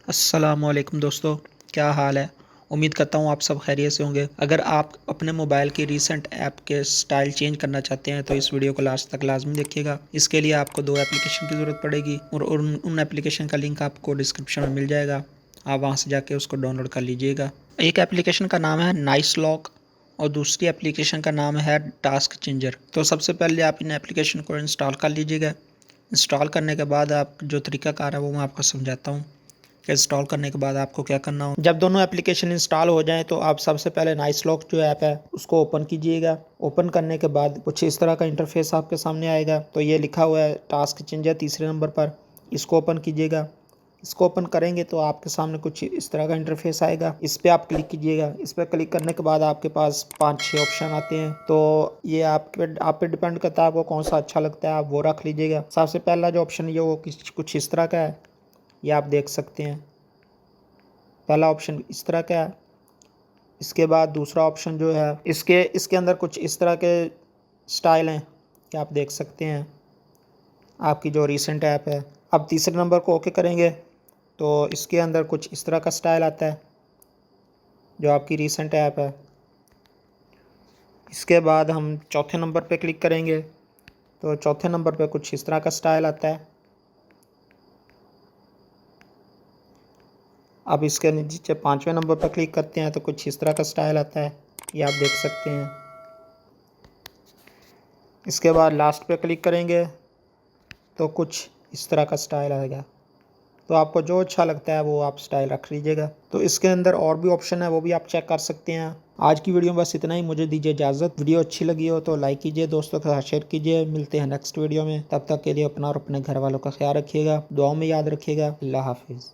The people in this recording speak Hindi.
अस्सलाम ओ अलैकुम दोस्तों, क्या हाल है। उम्मीद करता हूँ आप सब खैरियत से होंगे। अगर आप अपने मोबाइल की रीसेंट ऐप के स्टाइल चेंज करना चाहते हैं तो इस वीडियो को लास्ट तक लाजमी देखिएगा। इसके लिए आपको 2 एप्लीकेशन की ज़रूरत पड़ेगी और उन एप्लीकेशन का लिंक आपको डिस्क्रिप्शन में मिल जाएगा। आप वहाँ से जाके उसको डाउनलोड कर लीजिएगा। एक एप्लीकेशन का नाम है नाइस लॉक और दूसरी एप्लीकेशन का नाम है टास्क चेंजर। तो सबसे पहले आप इन एप्लीकेशन को इंस्टॉल कर लीजिएगा। इंस्टॉल करने के बाद आप जो तरीकाकार है वो मैं आपको समझाता हूँ कि इंस्टॉल करने के बाद आपको क्या करना हो। जब दोनों एप्लीकेशन इंस्टॉल हो जाएं तो आप सबसे पहले नाइस लॉक जो ऐप है उसको ओपन कीजिएगा। ओपन करने के बाद कुछ इस तरह का इंटरफेस आपके सामने आएगा। तो ये लिखा हुआ है टास्क चेंजर तीसरे नंबर पर, इसको ओपन कीजिएगा। इसको ओपन करेंगे तो आपके सामने कुछ इस तरह का इंटरफेस आएगा। इस पर आप क्लिक कीजिएगा। इस पर क्लिक करने के बाद आपके पास 5-6 ऑप्शन आते हैं। तो ये आप पे डिपेंड करता है आपको कौन सा अच्छा लगता है, आप वो रख लीजिएगा। सबसे पहला जो ऑप्शन है वो कुछ इस तरह का है, ये आप देख सकते हैं। पहला ऑप्शन इस तरह का है। इसके बाद दूसरा ऑप्शन जो है इसके अंदर कुछ इस तरह के स्टाइल हैं कि आप देख सकते हैं आपकी जो रीसेंट ऐप है। अब तीसरे नंबर को ओके करेंगे तो इसके अंदर कुछ इस तरह का स्टाइल आता है जो आपकी रीसेंट ऐप है। इसके बाद हम चौथे नंबर पे क्लिक करेंगे तो चौथे नंबर पे कुछ इस तरह का स्टाइल आता है। अब इसके नीचे 5वें नंबर पर क्लिक करते हैं तो कुछ इस तरह का स्टाइल आता है, ये आप देख सकते हैं। इसके बाद लास्ट पे क्लिक करेंगे तो कुछ इस तरह का स्टाइल आएगा। तो आपको जो अच्छा लगता है वो आप स्टाइल रख लीजिएगा। तो इसके अंदर और भी ऑप्शन है, वो भी आप चेक कर सकते हैं। आज की वीडियो में बस इतना ही। मुझे दीजिए इजाज़त। वीडियो अच्छी लगी हो तो लाइक कीजिए, दोस्तों के साथ शेयर कीजिए। मिलते हैं नेक्स्ट वीडियो में। तब तक के लिए अपना और अपने घर वालों का ख्याल रखिएगा, दुआओं में याद रखिएगा। अल्लाह हाफिज़।